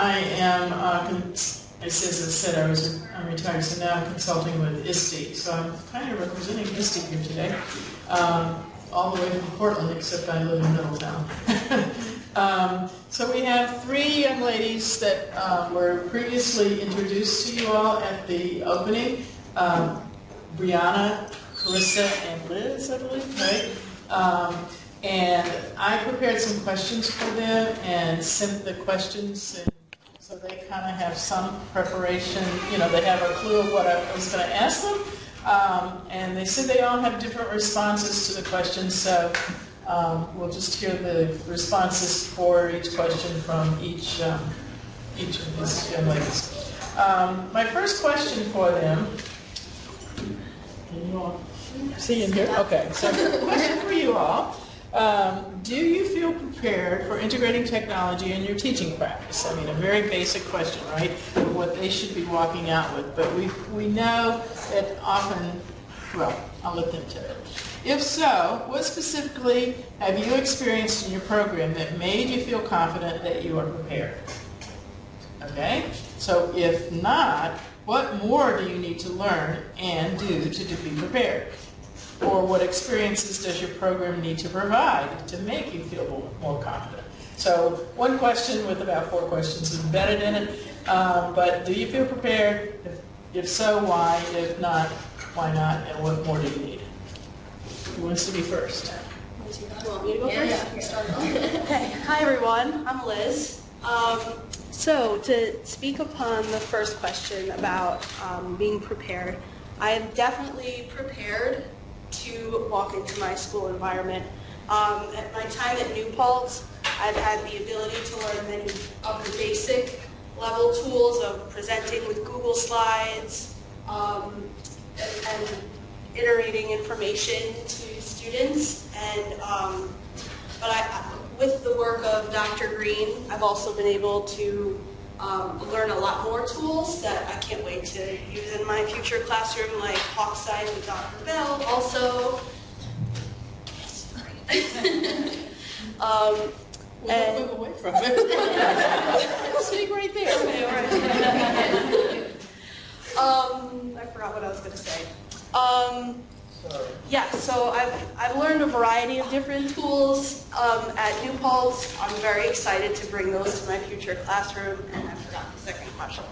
I am, as I said, I'm retired, so now I'm consulting with ISTE. So I'm kind of representing ISTE here today, all the way from Portland, except I live in Middletown. So we have three young ladies that were previously introduced to you all at the opening. Brianna, Carissa, and Liz, I believe, right? And I prepared some questions for them and sent the questions in, so they kind of have some preparation. You know, they have a clue of what I was going to ask them. And they said they all have different responses to the questions, so we'll just hear the responses for each question from each of these young ladies. My first question for them, can you all see in here? Okay, so question for you all. Do you feel prepared for integrating technology in your teaching practice? I mean, a very basic question, right? What they should be walking out with. But we know that often, well, I'll let them tell it. If so, what specifically have you experienced in your program that made you feel confident that you are prepared? Okay? So if not, what more do you need to learn and do to be prepared? Or what experiences does your program need to provide to make you feel more confident? So one question with about 4 questions is embedded in it. But do you feel prepared? If so, why? If not, why not? And what more do you need? Who wants to be first? You want me to go first? Yeah. Okay. Hi, everyone. I'm Liz. So to speak upon the first question about being prepared, I am definitely prepared to walk into my school environment. At my time at New Paltz, I've had the ability to learn many of the basic level tools of presenting with Google Slides and iterating information to students. And with the work of Dr. Green, I've also been able to learn a lot more tools that I can't wait to use in my future classroom, like Hawkseye with Dr. Bell. Also, We'll move away from it. Sitting right there. Okay, right. I forgot what I was going to say. Yeah, so I've learned a variety of different tools at New Paltz. I'm very excited to bring those to my future classroom, and I forgot the second question.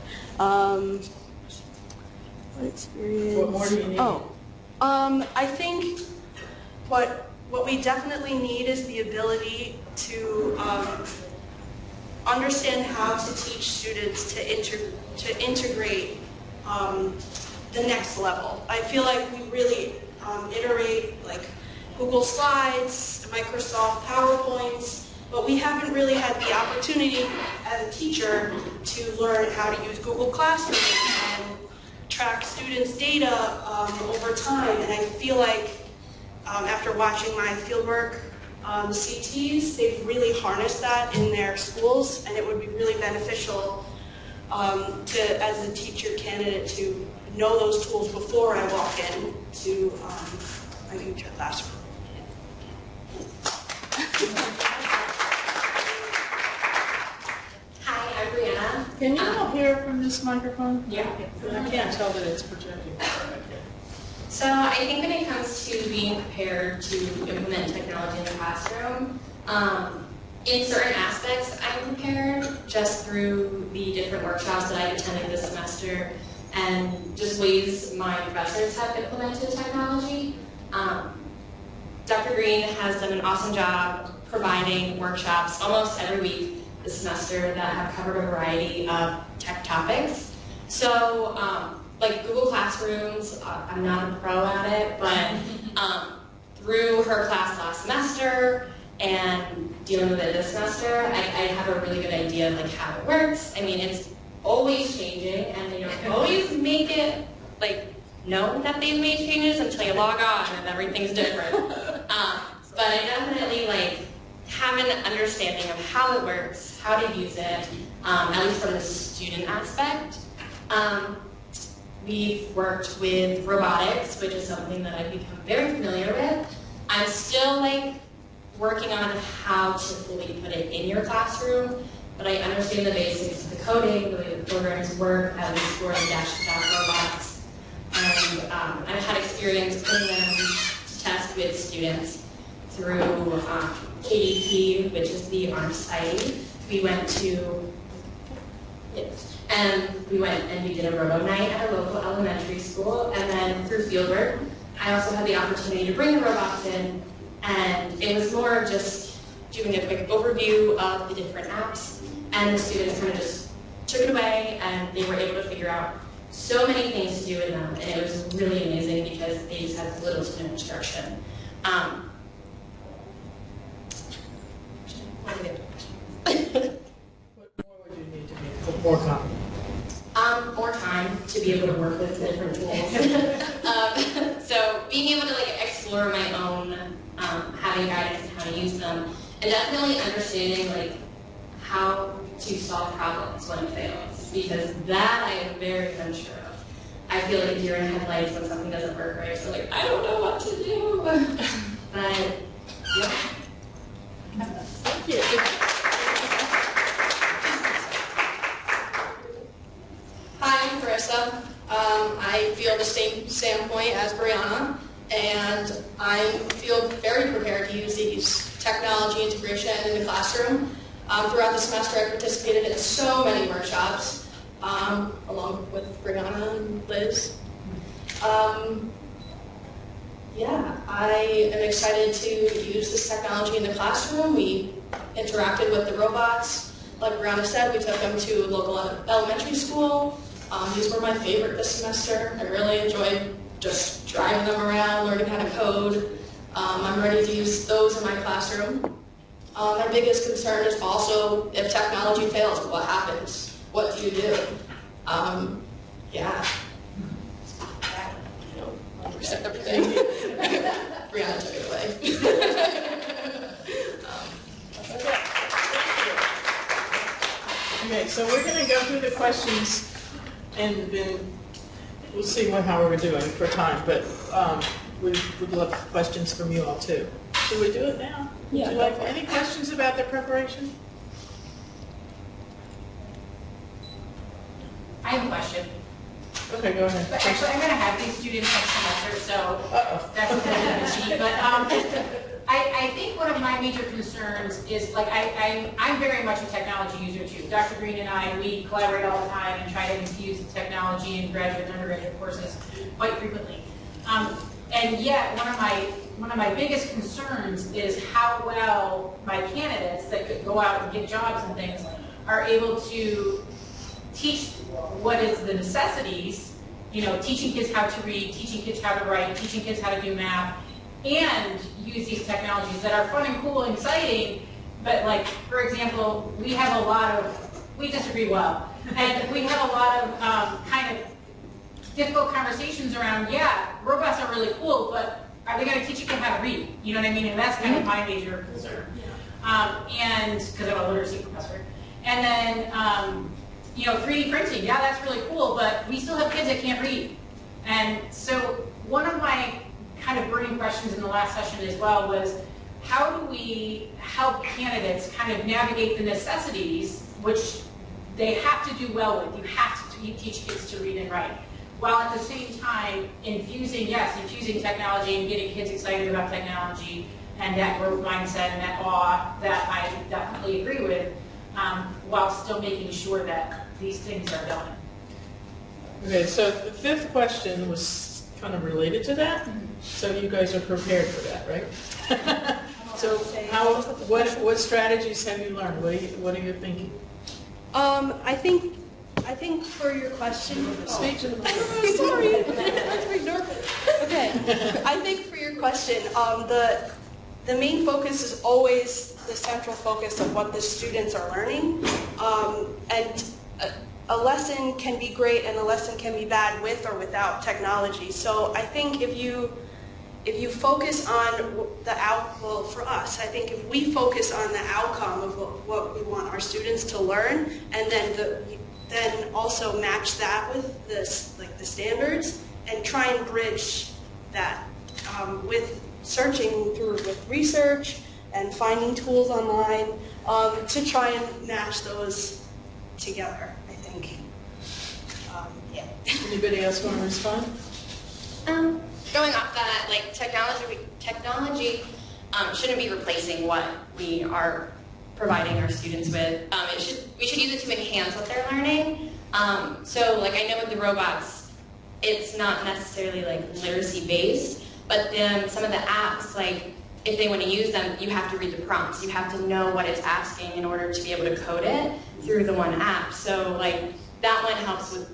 What experience? What more do you need? I think what we definitely need is the ability to understand how to teach students to integrate the next level. I feel like we really iterate like Google Slides, Microsoft PowerPoints, but we haven't really had the opportunity as a teacher to learn how to use Google Classroom and track students' data over time. And I feel like after watching my fieldwork CTs, they've really harnessed that in their schools, and it would be really beneficial as a teacher candidate to know those tools before I walk in to my future classroom. Hi, I'm Brianna. Can you all hear from this microphone? Yeah. I can't tell that it's projecting. So I think when it comes to being prepared to implement technology in the classroom, in certain aspects I'm prepared just through the different workshops that I've attended this semester and just ways my professors have implemented technology. Dr. Green has done an awesome job providing workshops almost every week this semester that have covered a variety of tech topics. So, like Google Classrooms, I'm not a pro at it, but through her class last semester and dealing with it this semester, I have a really good idea of like how it works. I mean, it's always changing, and you don't always make it like know that they've made changes until you log on and everything's different. But I definitely like have an understanding of how it works, how to use it, at least from the student aspect. We've worked with robotics, which is something that I've become very familiar with. I'm still like working on how to fully put it in your classroom but I understand the basics of the coding, the way the programs work, at least for the dash robots. And I've had experience putting them to test with students through KDP, which is the ARM site. We went to, and we did a robo night at a local elementary school, and then through fieldwork, I also had the opportunity to bring the robots in, and it was more of just doing a quick overview of the different apps, and the students kind of just took it away, and they were able to figure out so many things to do with them, and it was really amazing because they just had little to no instruction. What more would you need to be more confident? More time to be able to work with different tools. So being able to explore my own, having guidance on how to use them, and definitely understanding how to solve problems when it fails, because that I am very unsure of. I feel like a deer in headlights when something doesn't work right. So I don't know what to do. But yeah. Thank you. Hi, I'm Carissa. I feel the same standpoint as Brianna, and I feel very prepared to use these technology integration in the classroom. Throughout the semester, I participated in so many workshops, along with Brianna and Liz. Yeah, I am excited to use this technology in the classroom. We interacted with the robots. Like Brianna said, we took them to a local elementary school. These were my favorite this semester. I really enjoyed just driving them around, learning how to code. I'm ready to use those in my classroom. Our biggest concern is also if technology fails, what happens? What do you do? Yeah. Everything. Brianna took it away. Okay, so we're going to go through the questions, and then we'll see how we're doing for time. But we'd love questions from you all too. Should we do it now? Yeah. Would you like any questions about the preparation? I have a question. Okay, go ahead. But actually, I'm going to have these students next semester, so that's a bit of a cheat. But I think one of my major concerns is, I'm very much a technology user too. Dr. Green and I, we collaborate all the time and try to infuse the technology in graduate and undergraduate courses quite frequently. And yet, one of my biggest concerns is how well my candidates that could go out and get jobs and things are able to teach what is the necessities, teaching kids how to read, teaching kids how to write, teaching kids how to do math, and use these technologies that are fun and cool and exciting, but for example, we disagree well, and we have a lot of kind of difficult conversations around, robots are really cool, but are they going to teach you how to read? You know what I mean? And that's kind of my major concern. And because I'm a literacy professor. And then, 3D printing, that's really cool, but we still have kids that can't read. And so one of my kind of burning questions in the last session as well was, how do we help candidates kind of navigate the necessities, which they have to do well with. You have to teach kids to read and write, while at the same time infusing technology and getting kids excited about technology and that growth mindset and that awe that I definitely agree with, while still making sure that these things are done. Okay, so the fifth question was kind of related to that. So you guys are prepared for that, right? So what strategies have you learned? What are you thinking? I think for your question, Speak to the sorry, I'm very nervous. Okay, I think for your question, the main focus is always the central focus of what the students are learning, and a lesson can be great and a lesson can be bad with or without technology. So I think if you focus on for us, I think if we focus on the outcome of what we want our students to learn, and then also match that with the standards, and try and bridge that with searching through with research and finding tools online. to try and match those together, I think. Yeah. Anybody else want to respond? Going off that, like technology shouldn't be replacing what we are providing our students with. We should use it to enhance what they're learning. So like I know with the robots, it's not necessarily like literacy based, but then some of the apps, like if they want to use them, you have to read the prompts. You have to know what it's asking in order to be able to code it through the one app. So like that one helps with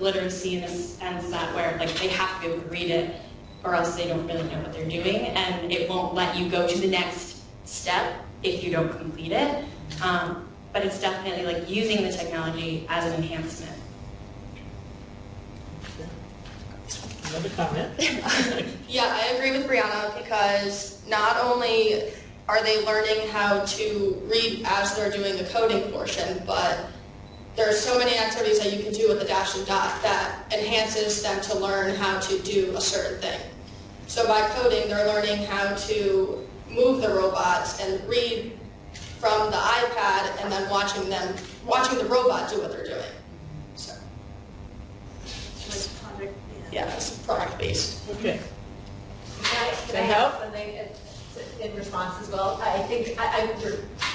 literacy in the sense that where like they have to be able to read it or else they don't really know what they're doing, and it won't let you go to the next step if you don't complete it. But it's definitely like using the technology as an enhancement. Another comment? Yeah, I agree with Brianna because not only are they learning how to read as they're doing the coding portion, but there are so many activities that you can do with the dash and dot that enhances them to learn how to do a certain thing. So by coding, they're learning how to move the robots and read from the iPad and then watching the robot do what they're doing. So, yeah, it's product-based. Okay. Can I help something in response as well? I think your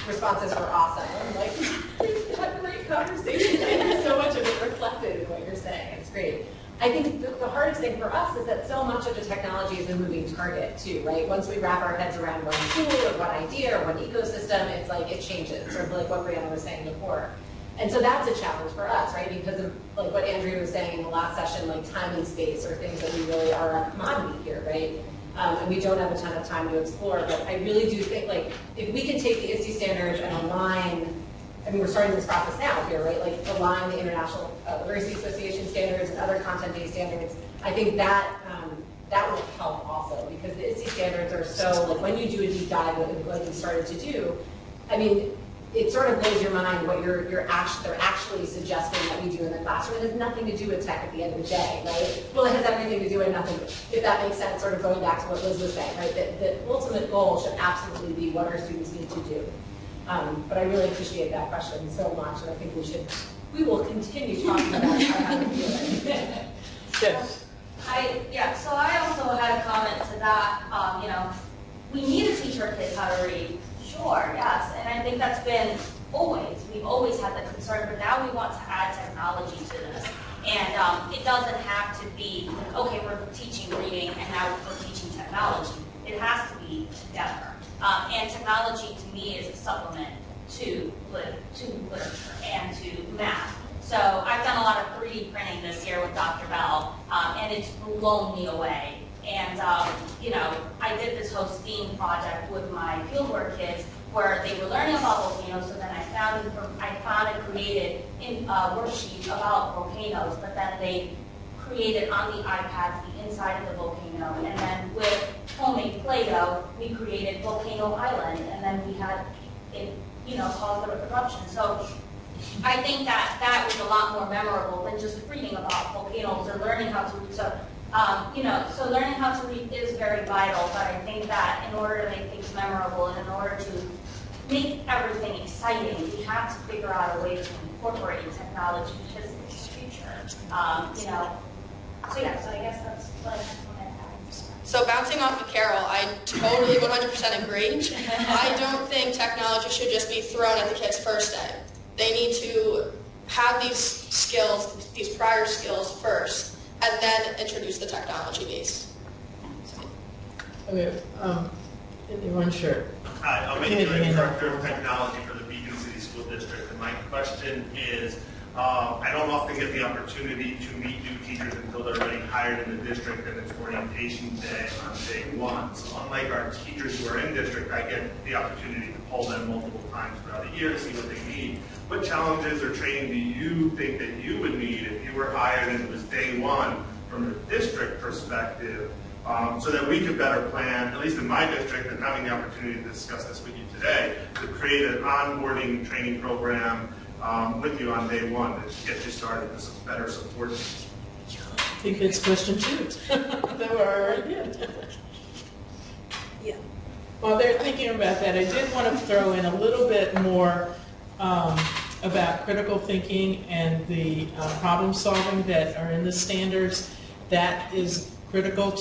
responses were awesome. I'm like, we've had a great conversation. So much of it reflected in what you're saying. It's great. I think the hardest thing for us is that so much of the technology is a moving target too, right? Once we wrap our heads around one tool or one idea or one ecosystem, it's like it changes, sort of like what Brianna was saying before. And so that's a challenge for us, right? Because of like what Andrew was saying in the last session, like time and space are things that we really are a commodity here, right? And we don't have a ton of time to explore, but I really do think like if we can take the ISTE standards and align, I mean, we're starting this process now here, right? Like align the International Literacy Association standards and other content-based standards. I think that that will help also because the ISTE standards are so, like when you do a deep dive, like we started to do, I mean, it sort of blows your mind what they're actually suggesting that we do in the classroom. It has nothing to do with tech at the end of the day, right? Well, it has everything to do with nothing, if that makes sense, sort of going back to what Liz was saying, right? That the ultimate goal should absolutely be what our students need to do. But I really appreciate that question so much, and I think we will continue talking about how to do it. Yes. So I also had a comment to that. We need to teach our kids how to read. Sure, yes, and I think that's been we've always had the concern, but now we want to add technology to this. And it doesn't have to be, okay, we're teaching reading and now we're teaching technology. It has to be together. And technology to me is a supplement to literature and to math. So I've done a lot of 3D printing this year with Dr. Bell, and it's blown me away. And, I did this whole STEAM project with my fieldwork kids where they were learning about volcanoes, so then I found and created a worksheet about volcanoes, but then they created on the iPads the inside of the volcano. And then with homemade Play-Doh, we created Volcano Island, and then we had it, caused an eruption. So I think that was a lot more memorable than just reading about volcanoes or learning how to read. So learning how to read is very vital, but I think that in order to make things memorable and in order to make everything exciting, we have to figure out a way to incorporate technology because it's the future. So I guess that's what I have. So bouncing off of Carol, I totally 100% agree. I don't think technology should just be thrown at the kids first day. They need to have these skills, these prior skills first, and then introduce the technology base. Okay, anyone sure? Hi, I'm the Director of Technology for the Beacon City School District, and my question is, I don't often get the opportunity to meet new teachers until they're already hired in the district and it's orientation day on day one. So unlike our teachers who are in district, I get the opportunity to poll them multiple times throughout the year to see what they need. What challenges or training do you think that you would need if you were hired and it was day one from a district perspective, so that we could better plan, at least in my district, and having the opportunity to discuss this with you today, to create an onboarding training program with you on day one to get you started with some better support. I think it's question 2 that we're already in. Yeah. While they're thinking about that, I did want to throw in a little bit more about critical thinking and the problem solving that are in the standards. That is critical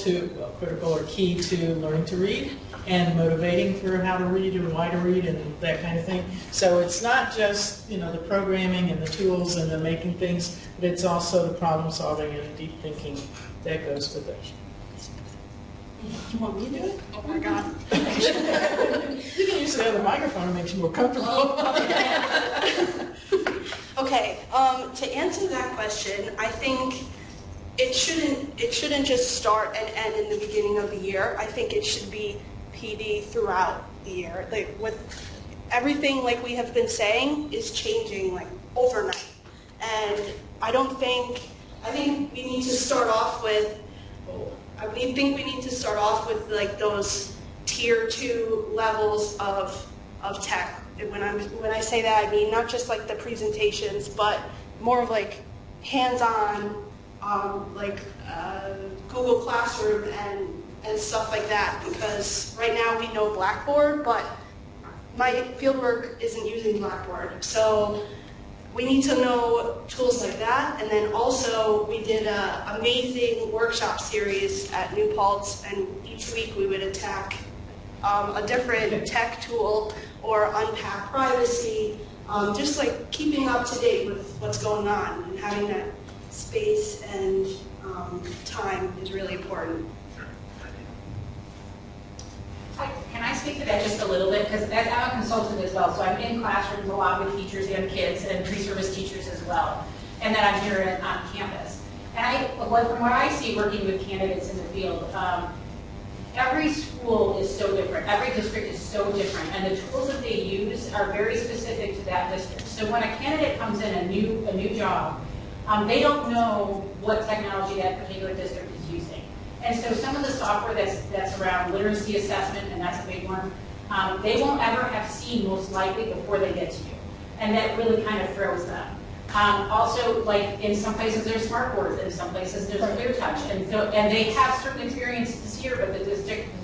or key to learning to read and motivating for how to read and why to read and that kind of thing. So it's not just, you know, the programming and the tools and the making things, but it's also the problem solving and deep thinking that goes with it. You want me to do it? Oh my God. You can use the other microphone, it makes you more comfortable. Okay, to answer that question, I think it shouldn't just start and end in the beginning of the year. I think it should be PD throughout the year. Like with everything, like we have been saying, is changing like overnight. And I think we need to start off with like those tier 2 levels of tech. And when I say that, I mean not just like the presentations, but more of like hands-on, Google Classroom and stuff like that. Because right now we know Blackboard, but my fieldwork isn't using Blackboard. So we need to know tools like that. And then also we did an amazing workshop series at New Paltz, and each week we would attack a different tech tool or unpack privacy, just like keeping up to date with what's going on, and having that space and time is really important. Can I speak to that just a little bit? Because I'm a consultant as well, so I'm in classrooms a lot with teachers and kids and pre-service teachers as well. And then I'm here on campus. And from what I see working with candidates in the field, every school is so different. Every district is so different. And the tools that they use are very specific to that district. So when a candidate comes in a new job, they don't know what technology that particular district is using. And so some of the software that's around literacy assessment, and that's a big one, they won't ever have seen most likely before they get to you. And that really kind of throws them. Also, like in some places there's smart boards, in some places there's clear touch. And they have certain experiences here, but the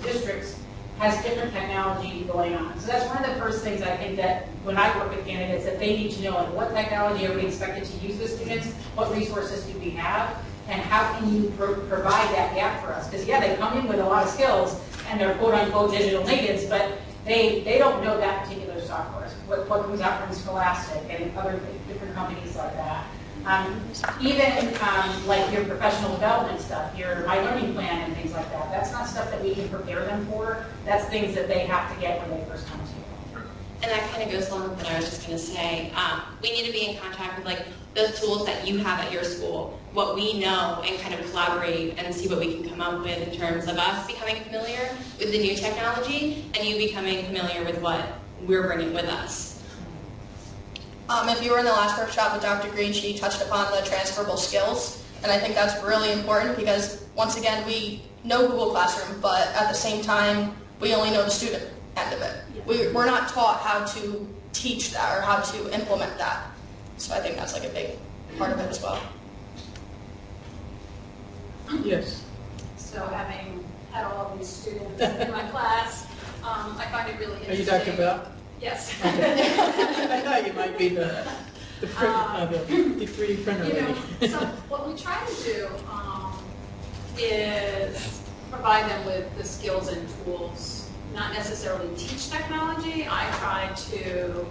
districts has different technology going on. So that's one of the first things I think that when I work with candidates that they need to know, like what technology are we expected to use with students, what resources do we have, and how can you provide that gap for us? Because yeah, they come in with a lot of skills and they're quote unquote digital natives, but they don't know that particular software, what comes out from Scholastic and other different companies like that. Even like your professional development stuff, your My Learning Plan and things like that, that's not stuff that we can prepare them for. That's things that they have to get when they first come to you. And that kind of goes along with what I was just going to say. We need to be in contact with like those tools that you have at your school, what we know, and kind of collaborate and see what we can come up with in terms of us becoming familiar with the new technology and you becoming familiar with what we're bringing with us. If you were in the last workshop with Dr. Green, she touched upon the transferable skills, and I think that's really important because, once again, we know Google Classroom, but at the same time, we only know the student end of it. We're not taught how to teach that or how to implement that. So I think that's like a big part of it as well. Yes. So having had all of these students in my class, I find it really interesting. Are you Dr. Bell? Yes. I thought you might be the 3D printer lady. So what we try to do is provide them with the skills and tools, not necessarily teach technology. I try to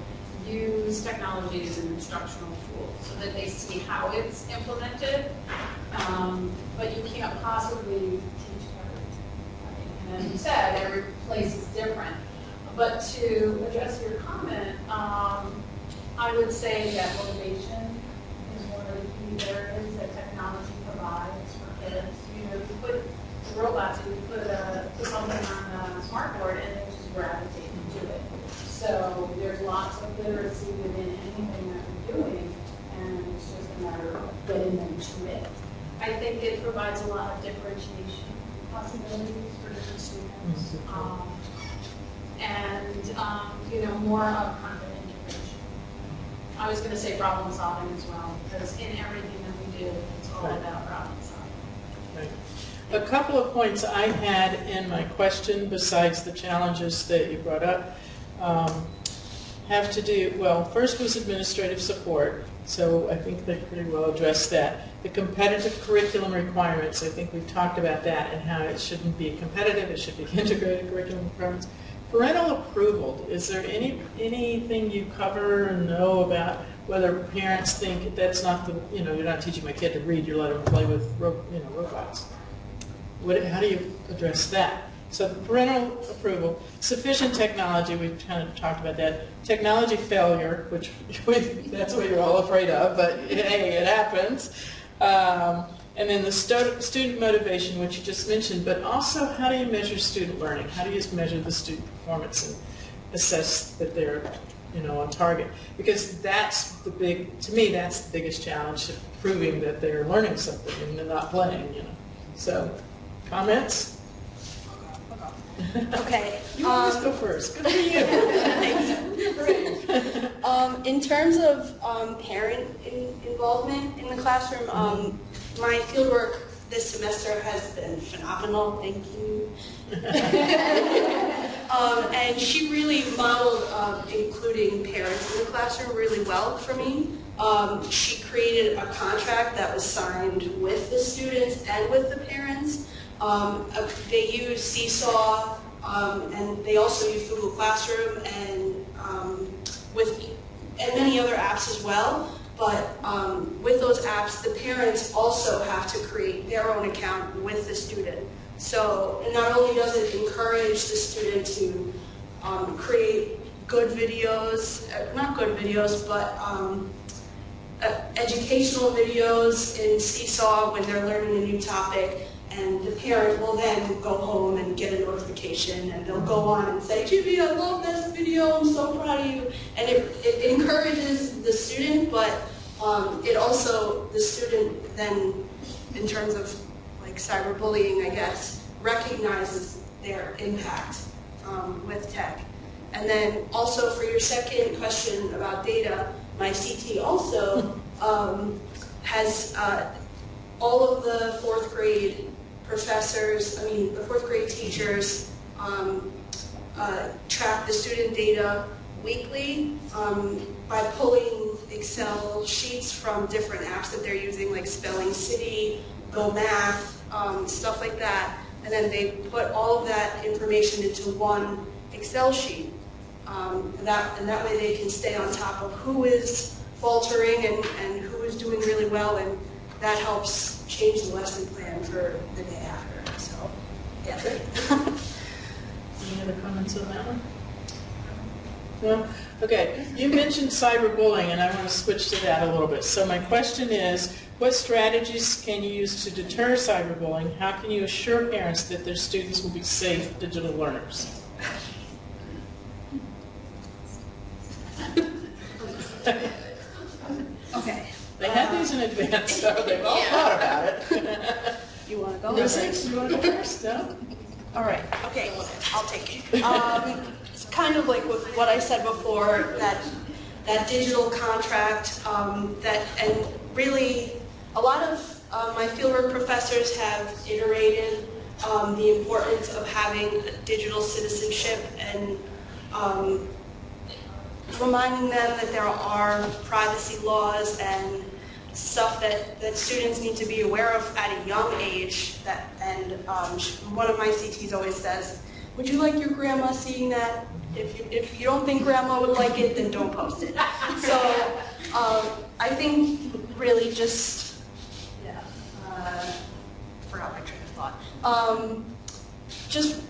use technology as an instructional tool so that they see how it's implemented. But you can't possibly teach everything. And as you said, every place is different. But to address your comment, I would say that motivation is one of the key areas that technology provides for kids. You know, you put robots, you put something on a smartboard and they just gravitate to it. So there's lots of literacy within anything that we're doing, and it's just a matter of getting them to it. I think it provides a lot of differentiation possibilities for different students. You know, more of content integration. I was going to say problem solving as well, because in everything that we do, it's all about problem solving. Right. a couple of points I had in my question, besides the challenges that you brought up, have to do, well, first was administrative support, so I think they pretty well addressed that. The competitive curriculum requirements, I think we've talked about that and how it shouldn't be competitive, it should be integrated curriculum requirements. Parental approval, is there anything you cover or know about whether parents think that's not the, you're not teaching my kid to read, you're letting them play with robots? How do you address that? So parental approval, sufficient technology, we've kind of talked about that. Technology failure, which that's what you're all afraid of, but hey, it happens. And then the student motivation, which you just mentioned, but also how do you measure student learning? How do you measure the student performance and assess that they're on target? Because that's to me, that's the biggest challenge, proving that they're learning something and they're not playing, So, comments? Okay. You always go first. Good for you. In terms of parent involvement in the classroom, my fieldwork this semester has been phenomenal. Thank you. And she really modeled including parents in the classroom really well for me. She created a contract that was signed with the students and with the parents. They use Seesaw, and they also use Google Classroom and many other apps as well. But with those apps, the parents also have to create their own account with the student. So not only does it encourage the student to create good videos, not good videos, but educational videos in Seesaw when they're learning a new topic, and the parent will then go home and get a notification, and they'll go on and say, Jimmy, I love this video, I'm so proud of you. And it encourages the student, but it also, the student then, in terms of like cyberbullying, I guess, recognizes their impact with tech. And then also for your second question about data, my CT also has all of the fourth grade professors, the fourth grade teachers track the student data weekly by pulling Excel sheets from different apps that they're using, like Spelling City, Go Math, stuff like that. And then they put all of that information into one Excel sheet. And that way they can stay on top of who is faltering and who is doing really well, and that helps change the lesson plan for the day after. So, yeah. Any other comments on that one? No? Okay, you mentioned cyberbullying, and I want to switch to that a little bit. So my question is, what strategies can you use to deter cyberbullying? How can you assure parents that their students will be safe digital learners? Okay. They had these in advance, so they've all thought about it. You want to go? You want to go first? No? All right. Okay, I'll take it. It's kind of like with what I said before, that digital contract, and really a lot of my fieldwork professors have iterated the importance of having digital citizenship and reminding them that there are privacy laws and stuff that students need to be aware of at a young age. One of my CTs always says, would you like your grandma seeing that? If you don't think grandma would like it, then don't post it. So I think really just, forgot my train of thought. Just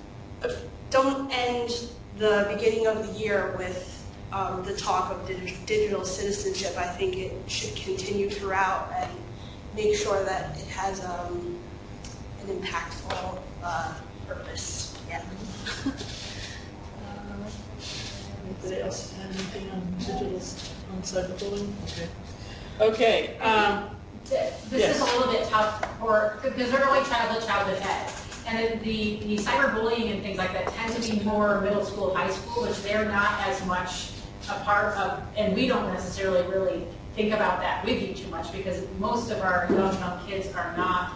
don't end the beginning of the year with the talk of digital citizenship. I think it should continue throughout and make sure that it has an impactful purpose. Yeah. Anybody else have anything on cyberbullying? Okay. This is a little bit tough because they're early childhood ed. And the cyberbullying and things like that tend to be more middle school, high school, which they're not as much a part of, and we don't necessarily really think about that with you too much because most of our young kids are not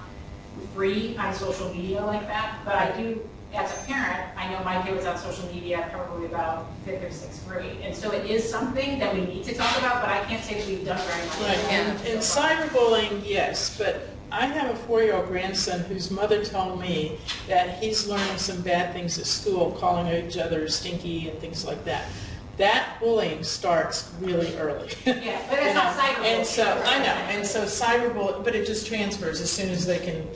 free on social media like that, but I do, as a parent, I know my kid was on social media probably about 5th or 6th grade, and so it is something that we need to talk about, but I can't say that we've done very much. Right, and cyberbullying, yes, but I have a 4-year-old grandson whose mother told me that he's learning some bad things at school, calling each other stinky and things like that. That bullying starts really early. Yeah, but it's not cyberbullying. And so, I know, and so cyberbullying, but it just transfers as soon as they can,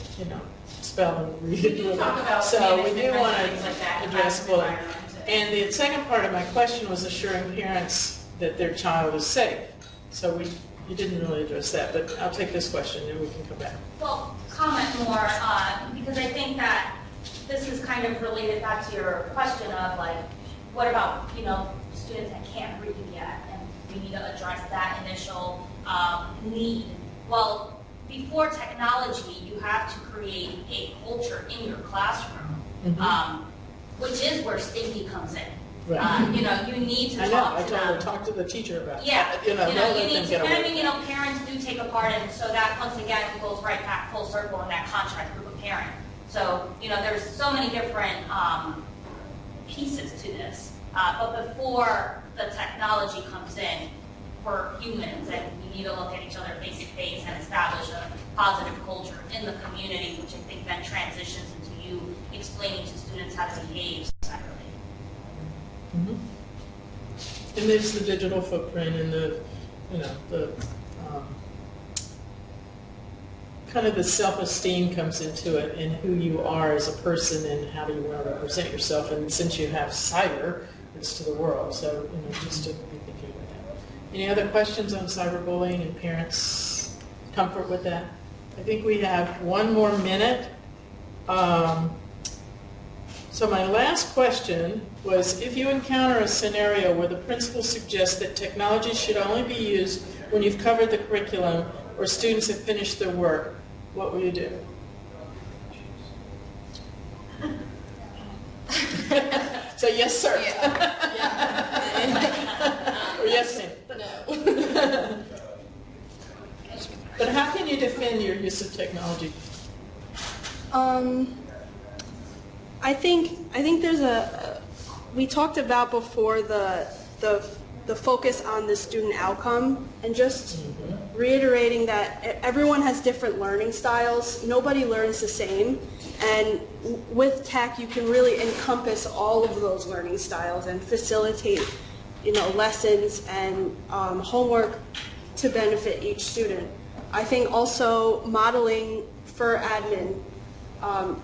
spell and read. We do talk about So we do want things like that to in address classroom bullying. environments. And the second part of my question was assuring parents that their child is safe. So you didn't really address that, but I'll take this question and we can come back. Well, comment more on, because I think that this is kind of related back to your question of like, what about, students that can't read yet, and we need to address that initial need. Well, before technology, you have to create a culture in your classroom, which is where stinky comes in. Right. You need to talk to them. Talk to the teacher about it. Yeah, Don't let you them need get to, away. parents do take a part in it, so that once again goes right back full circle in that contract group of parent. So, there's so many different pieces to this. But before the technology comes in, we're humans and we need to look at each other face to face and establish a positive culture in the community, which I think then transitions into you explaining to students how to behave separately. And there's the digital footprint and the kind of the self-esteem comes into it and who you are as a person and how do you want to represent yourself. And since you have cyber, it's to the world. So, just to be thinking about that. Any other questions on cyberbullying and parents' comfort with that? I think we have one more minute. So my last question was, if you encounter a scenario where the principal suggests that technology should only be used when you've covered the curriculum or students have finished their work, what will you do? So yes, sir. Or yes, ma'am. No. But how can you defend your use of technology? I think there's we talked about before the focus on the student outcome and just reiterating that everyone has different learning styles. Nobody learns the same. And with tech, you can really encompass all of those learning styles and facilitate, lessons and homework to benefit each student. I think also modeling for admin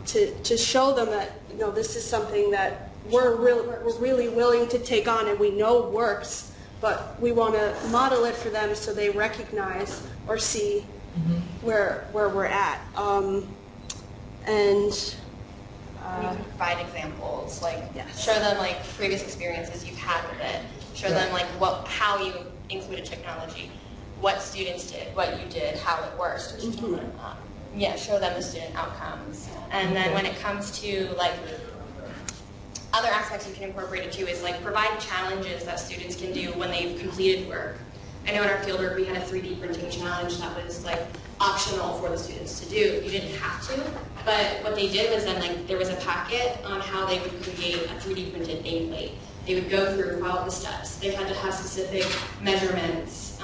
to show them that this is something that we're really willing to take on and we know works, but we want to model it for them so they recognize or see where we're at. And you can provide examples, show them previous experiences you've had with it. Show them how you included technology, what students did, what you did, how it works. Show them the student outcomes. And then when it comes to other aspects you can incorporate it to is provide challenges that students can do when they've completed work. I know in our fieldwork we had a 3D printing challenge that was optional for the students to do. You didn't have to, but what they did was then there was a packet on how they would create a 3D printed nameplate. They would go through all of the steps. They had to have specific measurements.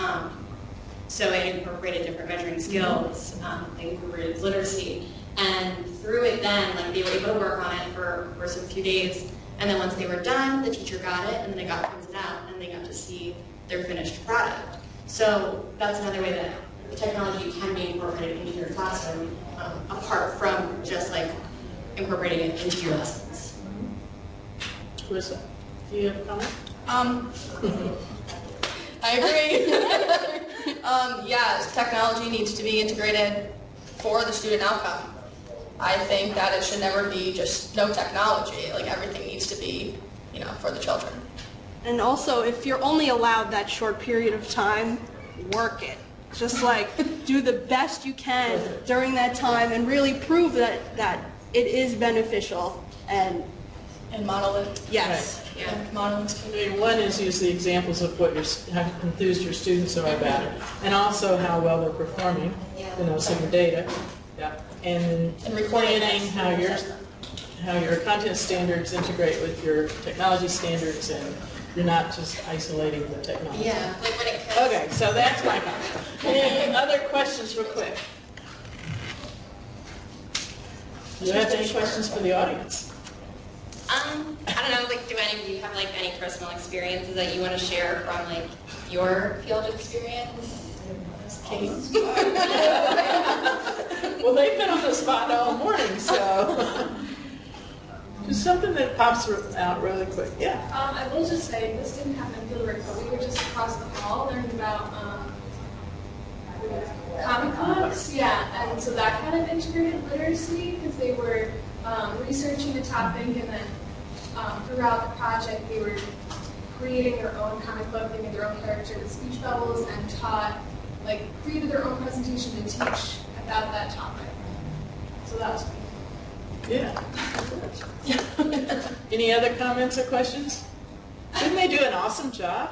So it incorporated different measuring skills. They incorporated literacy. And through it then, they were able to work on it for some few days. And then once they were done, the teacher got it, and then it got printed out, and they got to see their finished product. So that's another way that the technology can be incorporated into your classroom, apart from just incorporating it into your lessons. Carissa, do you have a comment? I agree. Yes, technology needs to be integrated for the student outcome. I think that it should never be just no technology. Everything needs to be, for the children. And also, if you're only allowed that short period of time, work it. Just do the best you can during that time and really prove that it is beneficial and model it. Yes. Right. Yeah. Model it. One is use the examples of how enthused your students are about it, and also how well they're performing. Some data. Yeah. and recording planning that. how your content standards integrate with your technology standards, and you're not just isolating the technology. Yeah, like when it comes. Okay, so that's my comment. Any other questions real quick? Do you have any questions for the audience? I don't know, like, do any of you have like any personal experiences that you want to share from like your field of experience? Kate? Well, they've been on the spot all morning, so. Just something that pops out really quick. Yeah. I will just say, this didn't happen in fieldwork, but we were just across the hall learning about comic books. Yeah, and so that kind of integrated literacy because they were researching a topic, and then throughout the project they were creating their own comic book, they made their own character with speech bubbles, and created their own presentation to teach about that topic. So that was pretty cool. Yeah. Any other comments or questions? Didn't they do an awesome job?